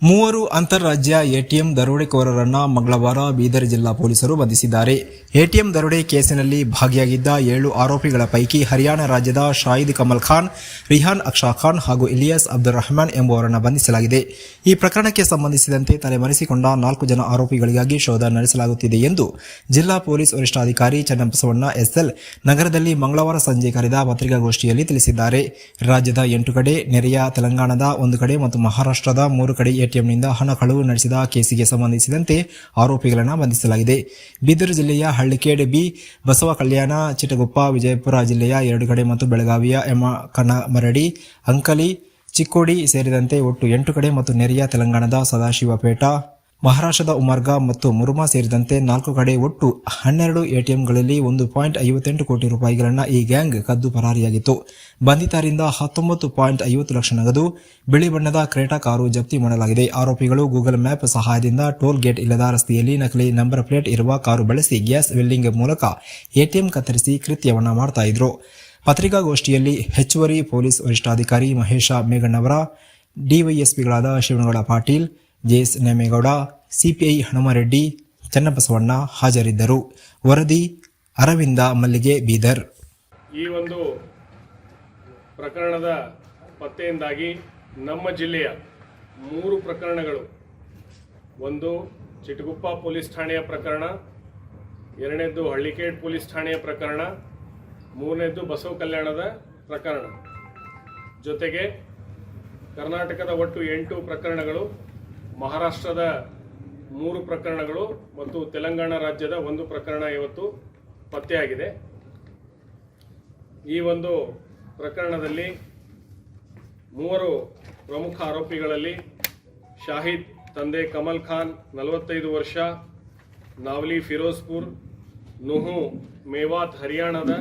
ಮೂವರು ಅಂತಾರಾಜ್ಯ ಎಟಿಎಂ ದರೋಡೆಕೋರರನ್ನ ಮಂಗಳವಾರ ಬೀದರ್ ಜಿಲ್ಲಾ ಪೊಲೀಸರು ಬಂಧಿಸಿದ್ದಾರೆ. ಎಟಿಎಂ ದರೋಡೆ ಕೇಸಿನಲ್ಲಿ ಭಾಗಿಯಾಗಿದ್ದ 7 ಆರೋಪಿಗಳ ಪೈಕಿ ಹರಿಯಾಣ ರಾಜ್ಯದ ಶಾಹಿದ್ ಕಮಲ್ ಖಾನ್, ರಿಹಾನ್ ಅಕ್ಷಾ ಖಾನ್ ಹಾಗೂ ಇಲಿಯಾಸ್ ಅಬ್ದುಲ್ ರೆಹಮಾನ್ ಎಂಬುವರನ್ನು ಬಂಧಿಸಲಾಗಿದೆ. ಈ ಪ್ರಕರಣಕ್ಕೆ ಸಂಬಂಧಿಸಿದಂತೆ ತಲೆಮರೆಸಿಕೊಂಡ 4 ಜನ ಆರೋಪಿಗಳಿಗಾಗಿ ಶೋಧ ನಡೆಸಲಾಗುತ್ತಿದೆ ಎಂದು ಜಿಲ್ಲಾ ಪೊಲೀಸ್ ವರಿಷ್ಠಾಧಿಕಾರಿ ಚನ್ನಬಸವಣ್ಣ ಎಸ್ಎಲ್ ನಗರದಲ್ಲಿ ಮಂಗಳವಾರ ಸಂಜೆ ಕರೆದ ಪತ್ರಿಕಾಗೋಷ್ಠಿಯಲ್ಲಿ ತಿಳಿಸಿದ್ದಾರೆ. ರಾಜ್ಯದ 8 ಕಡೆ, ನೆರೆಯ ತೆಲಂಗಾಣದ 1 ಕಡೆ ಮತ್ತು ಮಹಾರಾಷ್ಟ್ರದ 3 ಕಡೆ ಎಟಿಎಂನಿಂದ ಹಣ ಕಳವು ನಡೆಸಿದ ಕೇಸಿಗೆ ಸಂಬಂಧಿಸಿದಂತೆ ಆರೋಪಿಗಳನ್ನು ಬಂಧಿಸಲಾಗಿದೆ. ಬೀದರ್ ಜಿಲ್ಲೆಯ ಹಳ್ಳಿಕೇಡ್ ಬಿ, ಬಸವ ಕಲ್ಯಾಣ, ಚಿಟಗುಪ್ಪ, ವಿಜಯಪುರ ಜಿಲ್ಲೆಯ 2 ಕಡೆ ಮತ್ತು ಬೆಳಗಾವಿಯ ಯಮಕನಮರಡಿ, ಅಂಕಲಿ, ಚಿಕ್ಕೋಡಿ ಸೇರಿದಂತೆ ಒಟ್ಟು 8 ಕಡೆ ಮತ್ತು ನೆರೆಯ ತೆಲಂಗಾಣದ ಸದಾಶಿವಪೇಟ, ಮಹಾರಾಷ್ಟ್ರದ ಉಮರ್ಗಾ ಮತ್ತು ಮುರುಮಾ ಸೇರಿದಂತೆ 4 ಕಡೆ ಒಟ್ಟು 12 ಎಟಿಎಂಗಳಲ್ಲಿ 1.58 ಕೋಟಿ ರೂಪಾಯಿಗಳನ್ನು ಈ ಗ್ಯಾಂಗ್ ಕದ್ದು ಪರಾರಿಯಾಗಿತ್ತು. ಬಂಧಿತರಿಂದ 19.50 ಲಕ್ಷ ನಗದು, ಬಿಳಿ ಬಣ್ಣದ ಕ್ರೇಟಾ ಕಾರು ಜಪ್ತಿ ಮಾಡಲಾಗಿದೆ. ಆರೋಪಿಗಳು ಗೂಗಲ್ ಮ್ಯಾಪ್ ಸಹಾಯದಿಂದ ಟೋಲ್ ಗೇಟ್ ಇಲ್ಲದ ರಸ್ತೆಯಲ್ಲಿ ನಕಲಿ ನಂಬರ್ ಪ್ಲೇಟ್ ಇರುವ ಕಾರು ಬಳಸಿ ಗ್ಯಾಸ್ ವೆಲ್ಡಿಂಗ್ ಮೂಲಕ ಎಟಿಎಂ ಕತ್ತರಿಸಿ ಕೃತ್ಯವನ್ನು ಮಾಡ್ತಾ ಇದ್ರು. ಪತ್ರಿಕಾಗೋಷ್ಠಿಯಲ್ಲಿ ಹೆಚ್ಚುವರಿ ಪೊಲೀಸ್ ವರಿಷ್ಠಾಧಿಕಾರಿ ಮಹೇಶ ಮೇಘಣ್ಣವರ, ಡಿವೈಎಸ್ಪಿಗಳಾದ ಶಿವನಗೌಡ ಪಾಟೀಲ್, ಜೆಎಸ್ ನೇಮೇಗೌಡ, ಸಿಪಿಐ ಹನುಮರೆಡ್ಡಿ, ಚನ್ನಬಸವಣ್ಣ ಹಾಜರಿದ್ದರು. ವರದಿ ಅರವಿಂದ ಮಲ್ಲಿಗೆ, ಬೀದರ್. ಈ ಒಂದು ಪ್ರಕರಣದ ಪತ್ತೆಯಿಂದಾಗಿ ನಮ್ಮ ಜಿಲ್ಲೆಯ 3 ಪ್ರಕರಣಗಳು, ಒಂದು ಚಿಟಗುಪ್ಪ ಪೊಲೀಸ್ ಠಾಣೆಯ ಪ್ರಕರಣ, 2ನೇದು ಹಳ್ಳಿಕೇಡ್ ಪೊಲೀಸ್ ಠಾಣೆಯ ಪ್ರಕರಣ, 3ನೇದು ಬಸವ ಕಲ್ಯಾಣದ ಪ್ರಕರಣ, ಜೊತೆಗೆ ಕರ್ನಾಟಕದ ಒಟ್ಟು 8 ಪ್ರಕರಣಗಳು, ಮಹಾರಾಷ್ಟ್ರದ 3 ಪ್ರಕರಣಗಳು ಮತ್ತು ತೆಲಂಗಾಣ ರಾಜ್ಯದ 1 ಪ್ರಕರಣ ಇವತ್ತು ಪತ್ತೆಯಾಗಿದೆ. ಈ ಒಂದು ಪ್ರಕರಣದಲ್ಲಿ 3 ಪ್ರಮುಖ ಆರೋಪಿಗಳಲ್ಲಿ ಶಾಹಿದ್ ತಂದೆ ಕಮಲ್ ಖಾನ್ 45 ವರ್ಷ, ನಾವಲಿ ಫಿರೋಜ್ಪುರ್, ನುಹು ಮೇವಾತ್ ಹರಿಯಾಣದ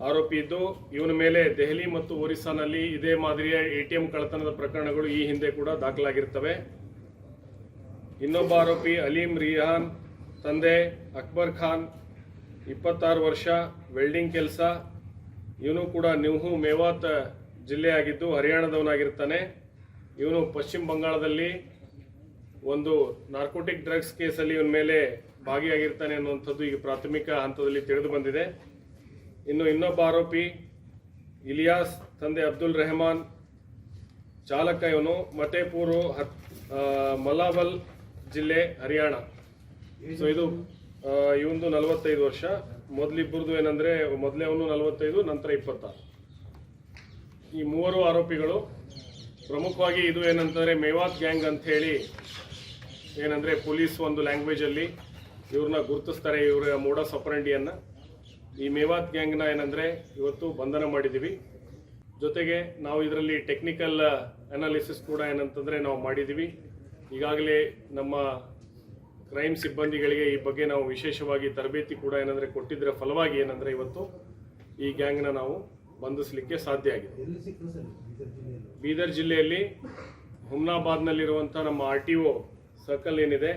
ಆರೋಪಿ ಇದ್ದು, ಇವನ ಮೇಲೆ ದೆಹಲಿ ಮತ್ತು ಒರಿಸ್ಸಾನಲ್ಲಿ ಇದೇ ಮಾದರಿಯ ಎಟಿಎಂ ಕಳ್ಳತನದ ಪ್ರಕರಣಗಳು ಈ ಹಿಂದೆ ಕೂಡ ದಾಖಲಾಗಿರ್ತವೆ. ಇನ್ನೊಬ್ಬ ಆರೋಪಿ ಅಲೀಂ ರಿಹಾನ್ ತಂದೆ ಅಕ್ಬರ್ ಖಾನ್ 26 ವರ್ಷ, ವೆಲ್ಡಿಂಗ್ ಕೆಲಸ. ಇವನು ಕೂಡ ನ್ಯೂಹು ಮೇವಾತ್ ಜಿಲ್ಲೆಯಾಗಿದ್ದು ಹರಿಯಾಣದವನಾಗಿರ್ತಾನೆ. ಇವನು ಪಶ್ಚಿಮ ಬಂಗಾಳದಲ್ಲಿ ಒಂದು ನಾರ್ಕೋಟಿಕ್ ಡ್ರಗ್ಸ್ ಕೇಸಲ್ಲಿ ಇವನ ಮೇಲೆ ಭಾಗಿಯಾಗಿರ್ತಾನೆ ಅನ್ನುವಂಥದ್ದು ಈಗ ಪ್ರಾಥಮಿಕ ಹಂತದಲ್ಲಿ ತಿಳಿದು ಬಂದಿದೆ. ಇನ್ನು ಇನ್ನೊಬ್ಬ ಆರೋಪಿ ಇಲಿಯಾಸ್ ತಂದೆ ಅಬ್ದುಲ್ ರೆಹಮಾನ್, ಚಾಲಕ ಇವನು, ಮತೇಪುರ್ ಮಲಾವಲ್ ಜಿಲ್ಲೆ ಹರಿಯಾಣ. ಸೊ ಇದು ಇವಂದು 45 ವರ್ಷ. ಮೊದಲಿಬ್ಬರದು ಏನಂದ್ರೆ ಮೊದಲೇ ಅವನು 45, ನಂತರ 26. ಈ 3 ಆರೋಪಿಗಳು ಪ್ರಮುಖವಾಗಿ ಇದು ಏನಂತಂದ್ರೆ ಮೇವಾತ್ ಗ್ಯಾಂಗ್ ಅಂತ ಹೇಳಿ ಏನಂದ್ರೆ ಪೊಲೀಸ್ ಒಂದು ಲ್ಯಾಂಗ್ವೇಜ್ ಅಲ್ಲಿ ಇವ್ರನ್ನ ಗುರುತಿಸ್ತಾರೆ, ಇವರ ಮೋಡಸ್ ಆಪರೆಂಡಿಯನ್ನ. ಈ ಮೇವಾತ್ ಗ್ಯಾಂಗ್ನ ಏನಂದ್ರೆ ಇವತ್ತು ಬಂಧನ ಮಾಡಿದ್ದೀವಿ. ಜೊತೆಗೆ ನಾವು ಇದರಲ್ಲಿ ಟೆಕ್ನಿಕಲ್ ಅನಾಲಿಸಿಸ್ ಕೂಡ ಏನಂತಂದ್ರೆ ನಾವು ಮಾಡಿದ್ದೀವಿ. ಈಗಾಗಲೇ ನಮ್ಮ ಕ್ರೈಮ್ ಸಿಬ್ಬಂದಿಗಳಿಗೆ ಈ ಬಗ್ಗೆ ನಾವು ವಿಶೇಷವಾಗಿ ತರಬೇತಿ ಕೂಡ ಏನಂದ್ರೆ ಕೊಟ್ಟಿದ್ದರ ಫಲವಾಗಿ ಏನಂದ್ರೆ ಇವತ್ತು ಈ ಗ್ಯಾಂಗ್ನ ನಾವು ಬಂಧಿಸಲಿಕ್ಕೆ ಸಾಧ್ಯ ಆಗಿದೆ. ಬೀದರ್ ಜಿಲ್ಲೆಯಲ್ಲಿ ಹುಮ್ನಾಬಾದ್ನಲ್ಲಿರುವಂಥ ನಮ್ಮ RTO ಸರ್ಕಲ್ ಏನಿದೆ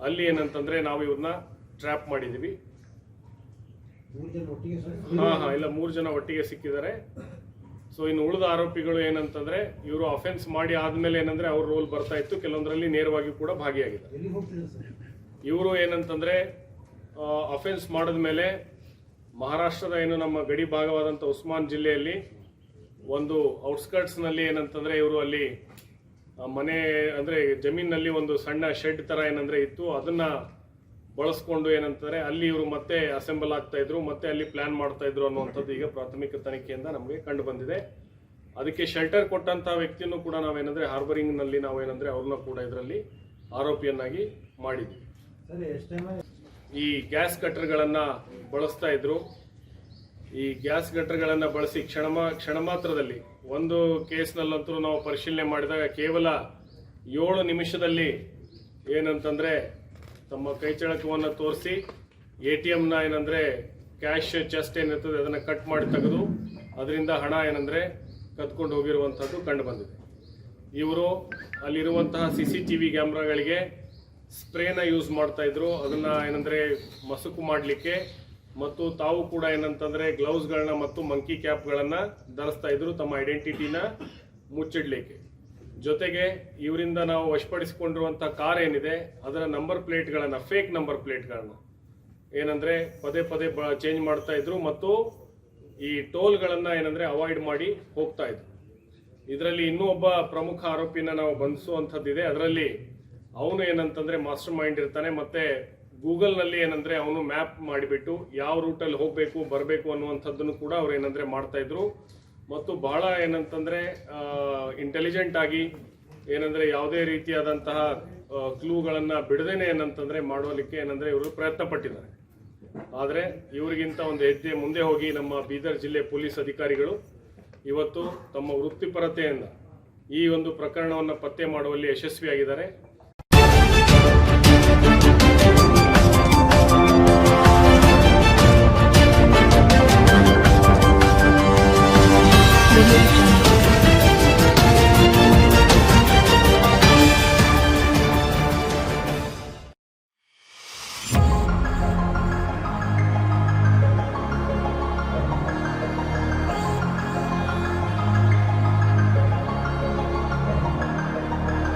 ಅಲ್ಲಿ ಏನಂತಂದ್ರೆ ನಾವು ಇವ್ರನ್ನ ಟ್ರ್ಯಾಪ್ ಮಾಡಿದ್ದೀವಿ. ಇಲ್ಲ 3 ಜನ ಒಟ್ಟಿಗೆ ಸಿಕ್ಕಿದ್ದಾರೆ. ಸೊ ಇನ್ನು ಉಳಿದ ಆರೋಪಿಗಳು ಏನಂತಂದ್ರೆ ಇವರು ಅಫೆನ್ಸ್ ಮಾಡಿ ಆದ್ಮೇಲೆ ಏನಂದ್ರೆ ಅವ್ರ ರೋಲ್ ಬರ್ತಾ ಇತ್ತು, ಕೆಲವೊಂದರಲ್ಲಿ ನೇರವಾಗಿ ಕೂಡ ಭಾಗಿಯಾಗಿದೆ. ಇವರು ಏನಂತಂದ್ರೆ ಅಫೆನ್ಸ್ ಮಾಡಿದ ಮೇಲೆ ಮಹಾರಾಷ್ಟ್ರದ ಏನು ನಮ್ಮ ಗಡಿ ಭಾಗವಾದಂಥ ಉಸ್ಮಾನ್ ಜಿಲ್ಲೆಯಲ್ಲಿ ಒಂದು ಔಟ್ಸ್ಕರ್ಟ್ಸ್ನಲ್ಲಿ ಏನಂತಂದ್ರೆ ಇವರು ಅಲ್ಲಿ ಮನೆ ಅಂದ್ರೆ ಜಮೀನಲ್ಲಿ ಒಂದು ಸಣ್ಣ ಶೆಡ್ ತರ ಏನಂದ್ರೆ ಇತ್ತು, ಅದನ್ನ ಬಳಸ್ಕೊಂಡು ಏನಂತಾರೆ ಅಲ್ಲಿ ಇವರು ಮತ್ತೆ ಅಸೆಂಬಲ್ ಆಗ್ತಾ ಇದ್ರು, ಮತ್ತೆ ಅಲ್ಲಿ ಪ್ಲಾನ್ ಮಾಡ್ತಾ ಇದ್ರು ಅನ್ನುವಂಥದ್ದು ಈಗ ಪ್ರಾಥಮಿಕ ತನಿಖೆಯಿಂದ ನಮಗೆ ಕಂಡು ಬಂದಿದೆ. ಅದಕ್ಕೆ ಶೆಲ್ಟರ್ ಕೊಟ್ಟಂತ ವ್ಯಕ್ತಿಯನ್ನು ಕೂಡ ನಾವೇನಂದ್ರೆ ಹಾರ್ಬರಿಂಗ್ ನಲ್ಲಿ ನಾವೇನಂದ್ರೆ ಅವ್ರನ್ನ ಕೂಡ ಇದರಲ್ಲಿ ಆರೋಪಿಯನ್ನಾಗಿ ಮಾಡಿದ್ವಿ. ಈ ಗ್ಯಾಸ್ ಕಟರ್ಗಳನ್ನ ಬಳಸ್ತಾ ಇದ್ರು. ಈ ಗ್ಯಾಸ್ ಗಟರ್ಗಳನ್ನ ಬಳಸಿ ಕ್ಷಣ ಮಾತ್ರದಲ್ಲಿ ಒಂದು ಕೇಸ್ನಲ್ಲಂತೂ ನಾವು ಪರಿಶೀಲನೆ ಮಾಡಿದಾಗ ಕೇವಲ 7 ನಿಮಿಷದಲ್ಲಿ ಏನಂತಂದ್ರೆ ತಮ್ಮ ಕೈಚಳಕವನ್ನು ತೋರಿಸಿ ಎಟಿಎಂನ ಏನಂದ್ರೆ ಕ್ಯಾಶ್ ಚೆಸ್ಟ್ ಏನಿರ್ತದೆ ಅದನ್ನ ಕಟ್ ಮಾಡಿ ತೆಗೆದು ಅದರಿಂದ ಹಣ ಏನಂದ್ರೆ ಕದ್ಕೊಂಡು ಹೋಗಿರುವಂಥದ್ದು ಕಂಡು ಬಂದಿದೆ. ಇವರು ಅಲ್ಲಿರುವಂತಹ CCTV ಕ್ಯಾಮ್ರಾಗಳಿಗೆ ಸ್ಪ್ರೇನ ಯೂಸ್ ಮಾಡ್ತಾ ಇದ್ರು, ಅದನ್ನ ಏನಂದ್ರೆ ಮಸುಕು ಮಾಡಲಿಕ್ಕೆ. ಮತ್ತು ತಾವು ಕೂಡ ಏನಂತಂದ್ರೆ ಗ್ಲೌಸ್ಗಳನ್ನ ಮತ್ತು ಮಂಕಿ ಕ್ಯಾಪ್ಗಳನ್ನ ಧರಿಸ್ತಾ ಇದ್ರು ತಮ್ಮ ಐಡೆಂಟಿಟಿನ ಮುಚ್ಚಿಡ್ಲಿಕ್ಕೆ. ಜೊತೆಗೆ ಇವರಿಂದ ನಾವು ವಶಪಡಿಸಿಕೊಂಡಿರುವಂಥ ಕಾರ್ ಏನಿದೆ ಅದರ ನಂಬರ್ ಪ್ಲೇಟ್ಗಳನ್ನು, ಫೇಕ್ ನಂಬರ್ ಪ್ಲೇಟ್ಗಳನ್ನು ಏನಂದರೆ ಪದೇ ಪದೇ ಚೇಂಜ್ ಮಾಡ್ತಾ ಇದ್ರು ಮತ್ತು ಈ ಟೋಲ್ಗಳನ್ನು ಏನಂದರೆ ಅವಾಯ್ಡ್ ಮಾಡಿ ಹೋಗ್ತಾ ಇದ್ರು. ಇದರಲ್ಲಿ ಇನ್ನೂ ಒಬ್ಬ ಪ್ರಮುಖ ಆರೋಪಿನ ನಾವು ಬಂಧಿಸುವಂಥದ್ದಿದೆ. ಅದರಲ್ಲಿ ಅವನು ಏನಂತಂದರೆ ಮಾಸ್ಟರ್ ಮೈಂಡ್ ಇರ್ತಾನೆ ಮತ್ತು ಗೂಗಲ್ನಲ್ಲಿ ಏನಂದರೆ ಅವನು ಮ್ಯಾಪ್ ಮಾಡಿಬಿಟ್ಟು ಯಾವ ರೂಟಲ್ಲಿ ಹೋಗಬೇಕು ಬರಬೇಕು ಅನ್ನುವಂಥದ್ದನ್ನು ಕೂಡ ಅವ್ರು ಏನಂದರೆ ಮಾಡ್ತಾಯಿದ್ರು. ಮತ್ತು ಬಹಳ ಏನಂತಂದರೆ ಇಂಟೆಲಿಜೆಂಟ್ ಆಗಿ ಏನಂದರೆ ಯಾವುದೇ ರೀತಿಯಾದಂತಹ ಕ್ಲೂಗಳನ್ನು ಬಿಡದೇನೆ ಏನಂತಂದರೆ ಮಾಡೋಲಿಕ್ಕೆ ಏನಂದರೆ ಇವರು ಪ್ರಯತ್ನ ಪಟ್ಟಿದ್ದಾರೆ. ಆದರೆ ಇವರಿಗಿಂತ ಒಂದು ಹೆಜ್ಜೆ ಮುಂದೆ ಹೋಗಿ ನಮ್ಮ ಬೀದರ್ ಜಿಲ್ಲೆ ಪೊಲೀಸ್ ಅಧಿಕಾರಿಗಳು ಇವತ್ತು ತಮ್ಮ ವೃತ್ತಿಪರತೆಯಿಂದ ಈ ಒಂದು ಪ್ರಕರಣವನ್ನು ಪತ್ತೆ ಮಾಡುವಲ್ಲಿ ಯಶಸ್ವಿಯಾಗಿದ್ದಾರೆ.